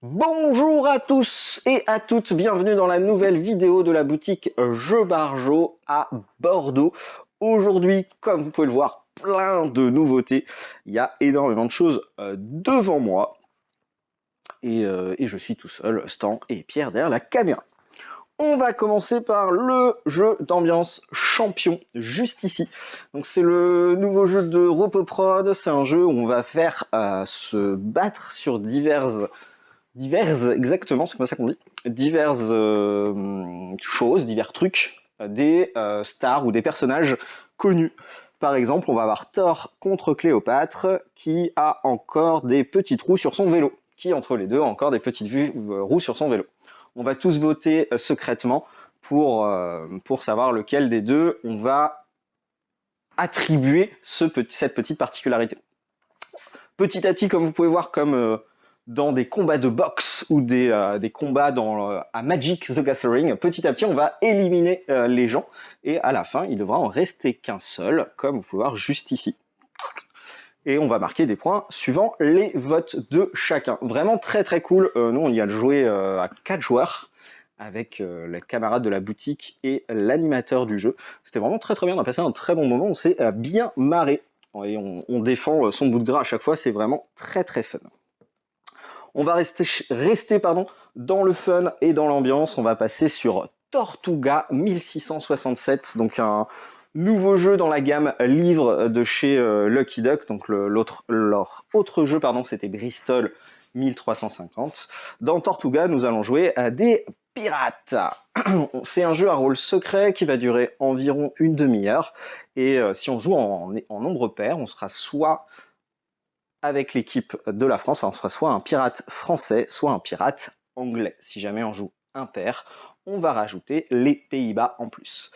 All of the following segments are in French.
Bonjour à tous et à toutes, bienvenue dans la nouvelle vidéo de la boutique Jeux Barjo à Bordeaux. Aujourd'hui, comme vous pouvez le voir, plein de nouveautés. Il y a énormément de choses devant moi. Et je suis tout seul, Stan et Pierre derrière la caméra. On va commencer par le jeu d'ambiance champion, juste ici. Donc c'est le nouveau jeu de Ropoprod, c'est un jeu où on va faire se battre sur diverses, exactement, c'est comme ça qu'on dit, diverses choses, divers trucs, des stars ou des personnages connus. Par exemple, on va avoir Thor contre Cléopâtre, qui a encore des petits trous sur son vélo, qui entre les deux a encore des petites roues sur son vélo. On va tous voter secrètement pour savoir lequel des deux on va attribuer cette petite particularité. Petit à petit, comme vous pouvez voir, comme dans des combats de boxe ou des combats à Magic the Gathering, petit à petit, on va éliminer les gens. Et à la fin, il devra en rester qu'un seul, comme vous pouvez voir juste ici. Et on va marquer des points suivant les votes de chacun. Vraiment très très cool. Nous, on y a joué à 4 joueurs avec les camarades de la boutique et l'animateur du jeu. C'était vraiment très très bien. On a passé un très bon moment. On s'est bien marré. Et on défend son bout de gras à chaque fois. C'est vraiment très très fun. On va rester dans le fun et dans l'ambiance. On va passer sur Tortuga 1667, donc un nouveau jeu dans la gamme livre de chez Lucky Duck. Donc leur autre jeu, c'était Bristol 1350. Dans Tortuga, nous allons jouer à des pirates. C'est un jeu à rôle secret qui va durer environ une demi-heure. Et si on joue en nombre pair, on sera soit avec l'équipe de la France, on sera soit un pirate français, soit un pirate anglais. Si jamais on joue impair, on va rajouter les Pays-Bas en plus.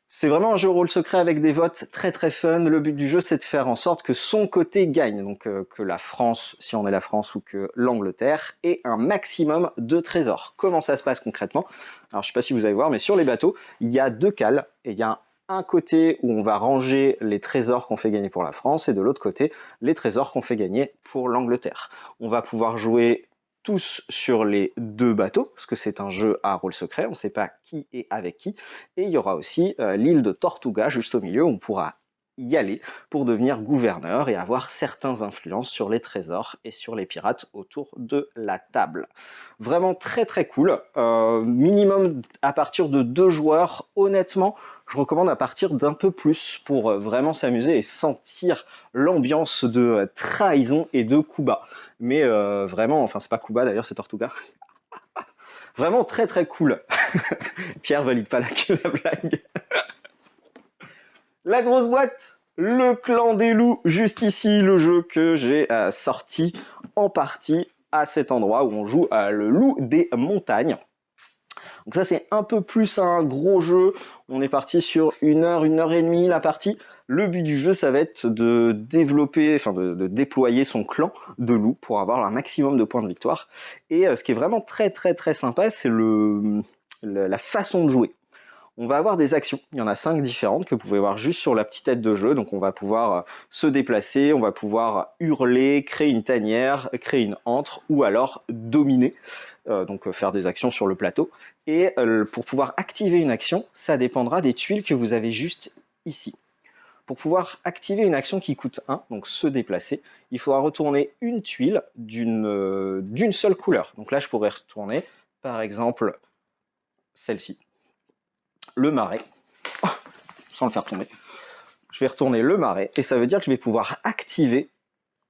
C'est vraiment un jeu rôle secret avec des votes très très fun. Le but du jeu, c'est de faire en sorte que son côté gagne, donc que la France, si on est la France, ou que l'Angleterre, ait un maximum de trésors. Comment ça se passe concrètement? Alors je sais pas si vous allez voir, mais sur les bateaux, il y a deux cales, et il y a un côté où on va ranger les trésors qu'on fait gagner pour la France, et de l'autre côté, les trésors qu'on fait gagner pour l'Angleterre. On va pouvoir jouer tous sur les deux bateaux, parce que c'est un jeu à rôle secret, on ne sait pas qui est avec qui, et il y aura aussi l'île de Tortuga juste au milieu, où on pourra y aller pour devenir gouverneur et avoir certaines influences sur les trésors et sur les pirates autour de la table. Vraiment très très cool, minimum à partir de 2 joueurs, honnêtement, je recommande à partir d'un peu plus pour vraiment s'amuser et sentir l'ambiance de trahison et de coups bas. Mais vraiment, enfin c'est pas Kuba d'ailleurs, c'est Tortuga. Vraiment très très cool. Pierre valide pas la blague. La grosse boîte, le clan des loups, juste ici, le jeu que j'ai sorti en partie à cet endroit où on joue le loup des montagnes. Donc ça c'est un peu plus un gros jeu, on est parti sur 1 heure et demie la partie. Le but du jeu, ça va être de développer, enfin de déployer son clan de loups pour avoir un maximum de points de victoire. Et ce qui est vraiment très très très sympa, c'est la façon de jouer. On va avoir des actions, il y en a 5 différentes que vous pouvez voir juste sur la petite tête de jeu. Donc on va pouvoir se déplacer, on va pouvoir hurler, créer une tanière, créer une antre ou alors dominer, donc faire des actions sur le plateau. Et pour pouvoir activer une action, ça dépendra des tuiles que vous avez juste ici. Pour pouvoir activer une action qui coûte 1, donc se déplacer, il faudra retourner une tuile d'une seule couleur. Donc là je pourrais retourner par exemple celle-ci, le marais, sans le faire tomber. Je vais retourner le marais, et ça veut dire que je vais pouvoir activer,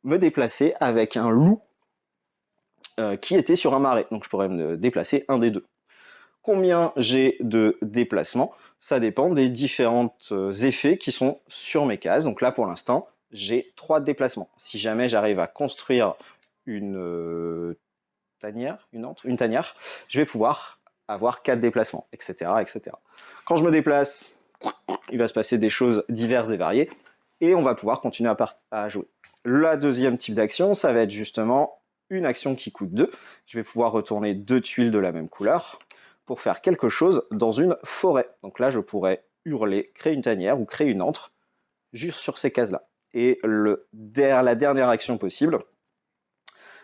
me déplacer avec un loup qui était sur un marais. Donc je pourrais me déplacer un des deux. Combien j'ai de déplacements? Ça dépend des différents effets qui sont sur mes cases. Donc là, pour l'instant, j'ai 3 déplacements. Si jamais j'arrive à construire une tanière, une tanière, je vais pouvoir avoir 4 déplacements, etc., etc. Quand je me déplace, il va se passer des choses diverses et variées, et on va pouvoir continuer à jouer. La deuxième type d'action, ça va être justement une action qui coûte 2. Je vais pouvoir retourner 2 tuiles de la même couleur pour faire quelque chose dans une forêt. Donc là, je pourrais hurler, créer une tanière ou créer une antre juste sur ces cases-là. Et la dernière action possible,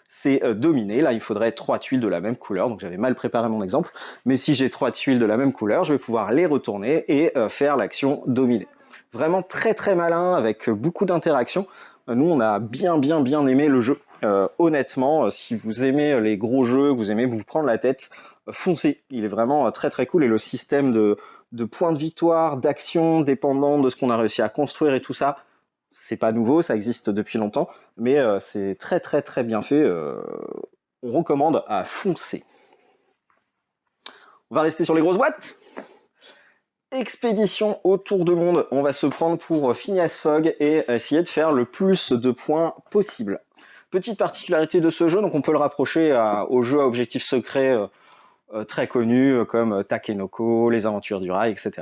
c'est dominer. Là, il faudrait 3 tuiles de la même couleur, donc j'avais mal préparé mon exemple, mais si j'ai 3 tuiles de la même couleur, je vais pouvoir les retourner et faire l'action dominer. Vraiment très très malin, avec beaucoup d'interactions. Nous, on a bien aimé le jeu. Honnêtement, si vous aimez les gros jeux, que vous aimez vous prendre la tête, foncez. Il est vraiment très cool, et le système de points de victoire, d'action, dépendant de ce qu'on a réussi à construire et tout ça, c'est pas nouveau, ça existe depuis longtemps, mais c'est très bien fait. On recommande à foncer. On va rester sur les grosses boîtes. Expédition autour du monde, on va se prendre pour Phineas Fogg et essayer de faire le plus de points possible. Petite particularité de ce jeu, donc on peut le rapprocher aux jeux à objectifs secrets très connus comme Takenoko, Les Aventures du Rail, etc.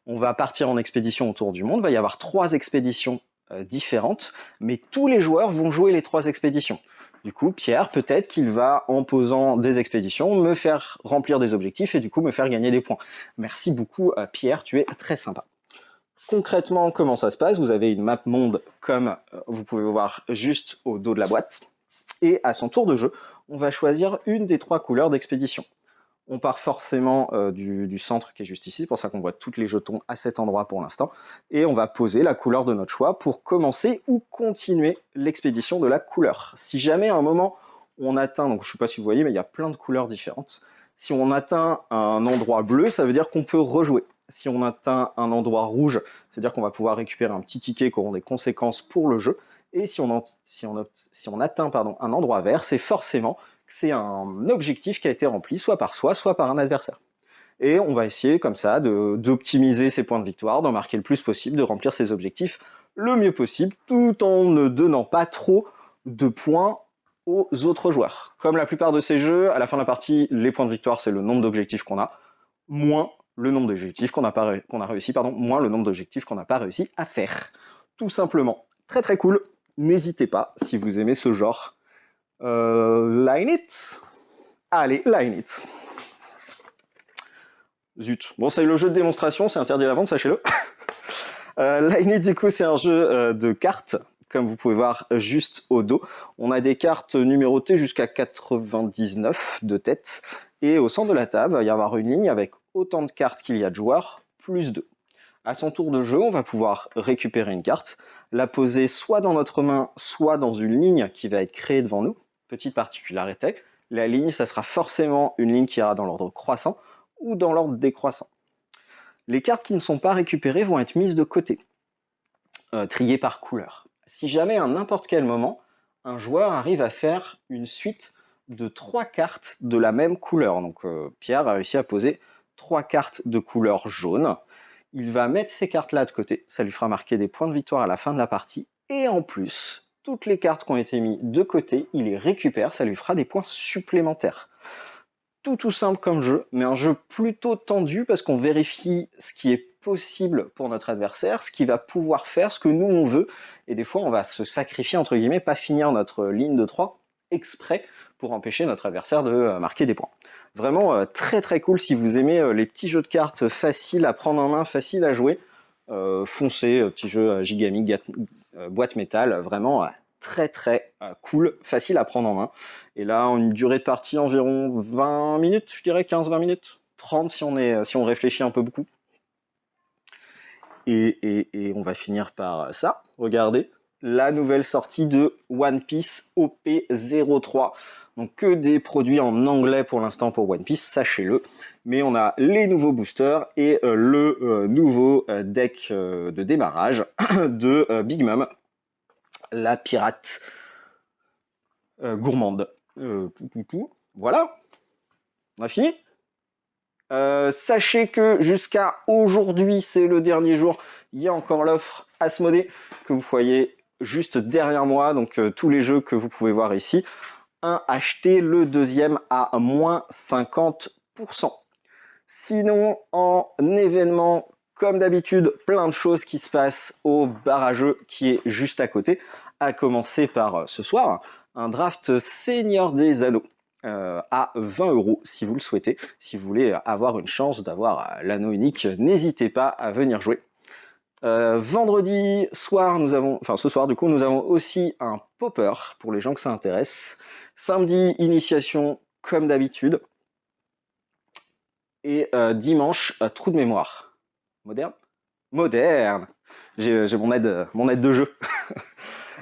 On va partir en expédition autour du monde, il va y avoir 3 expéditions différentes, mais tous les joueurs vont jouer les 3 expéditions. Du coup, Pierre, peut-être qu'il va, en posant des expéditions, me faire remplir des objectifs et du coup me faire gagner des points. Merci beaucoup, Pierre, tu es très sympa. Concrètement, comment ça se passe? Vous avez une map monde comme vous pouvez voir juste au dos de la boîte. Et à son tour de jeu, on va choisir une des 3 couleurs d'expédition. On part forcément du centre qui est juste ici, c'est pour ça qu'on voit tous les jetons à cet endroit pour l'instant, et on va poser la couleur de notre choix pour commencer ou continuer l'expédition de la couleur. Si jamais à un moment on atteint, donc je ne sais pas si vous voyez, mais il y a plein de couleurs différentes, si on atteint un endroit bleu, ça veut dire qu'on peut rejouer. Si on atteint un endroit rouge, c'est-à-dire qu'on va pouvoir récupérer un petit ticket qui aura des conséquences pour le jeu, et si on atteint un endroit vert, c'est forcément c'est un objectif qui a été rempli, soit par soi, soit par un adversaire. Et on va essayer comme ça d'optimiser ses points de victoire, d'en marquer le plus possible, de remplir ses objectifs le mieux possible, tout en ne donnant pas trop de points aux autres joueurs. Comme la plupart de ces jeux, à la fin de la partie, les points de victoire, c'est le nombre d'objectifs qu'on a, moins le nombre d'objectifs qu'on a réussi, moins le nombre d'objectifs qu'on n'a pas réussi à faire. Tout simplement. Très cool. N'hésitez pas, si vous aimez ce genre, line it. Allez, line it. Zut. Bon, c'est le jeu de démonstration, c'est interdit à la vente, sachez-le. Line it, du coup, c'est un jeu de cartes, comme vous pouvez voir juste au dos. On a des cartes numérotées jusqu'à 99 de tête. Et au centre de la table, il va y avoir une ligne avec autant de cartes qu'il y a de joueurs, plus 2. À son tour de jeu, on va pouvoir récupérer une carte, la poser soit dans notre main, soit dans une ligne qui va être créée devant nous. Petite particularité, la ligne, ça sera forcément une ligne qui ira dans l'ordre croissant ou dans l'ordre décroissant. Les cartes qui ne sont pas récupérées vont être mises de côté, triées par couleur. Si jamais à n'importe quel moment, un joueur arrive à faire une suite de 3 cartes de la même couleur, donc Pierre a réussi à poser 3 cartes de couleur jaune, il va mettre ces cartes-là de côté, ça lui fera marquer des points de victoire à la fin de la partie, et en plus, toutes les cartes qui ont été mises de côté, il les récupère, ça lui fera des points supplémentaires. Tout simple comme jeu, mais un jeu plutôt tendu parce qu'on vérifie ce qui est possible pour notre adversaire, ce qu'il va pouvoir faire, ce que nous on veut, et des fois on va se sacrifier entre guillemets, pas finir notre ligne de 3 exprès pour empêcher notre adversaire de marquer des points. Vraiment très cool si vous aimez les petits jeux de cartes faciles à prendre en main, faciles à jouer, foncez, petit jeu Gigamic, boîte métal, vraiment très cool, facile à prendre en main. Et là, une durée de partie environ 20 minutes, je dirais 15-20 minutes, 30 si on réfléchit un peu beaucoup. Et on va finir par ça, regardez, la nouvelle sortie de One Piece OP03. Donc que des produits en anglais pour l'instant pour One Piece, sachez-le. Mais on a les nouveaux boosters et le nouveau deck de démarrage de Big Mom, la pirate gourmande. Voilà, on a fini. Sachez que jusqu'à aujourd'hui, c'est le dernier jour, il y a encore l'offre Asmodée que vous voyez juste derrière moi, donc tous les jeux que vous pouvez voir ici. Un acheté, le deuxième à moins 50%. Sinon, en événement, comme d'habitude, plein de choses qui se passent au bar à jeux qui est juste à côté, à commencer par ce soir, un draft Seigneur des Anneaux. À 20 € si vous le souhaitez. Si vous voulez avoir une chance d'avoir l'anneau unique, n'hésitez pas à venir jouer. Vendredi soir, ce soir du coup, nous avons aussi un popper pour les gens que ça intéresse. Samedi, initiation, comme d'habitude. Et dimanche, trou de mémoire. Moderne? Moderne. J'ai mon aide de jeu.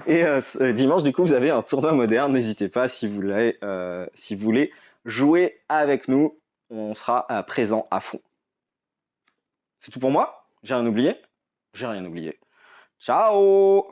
Et dimanche, du coup, vous avez un tournoi moderne. N'hésitez pas si vous voulez jouer avec nous. On sera présent à fond. C'est tout pour moi? J'ai rien oublié? J'ai rien oublié. Ciao!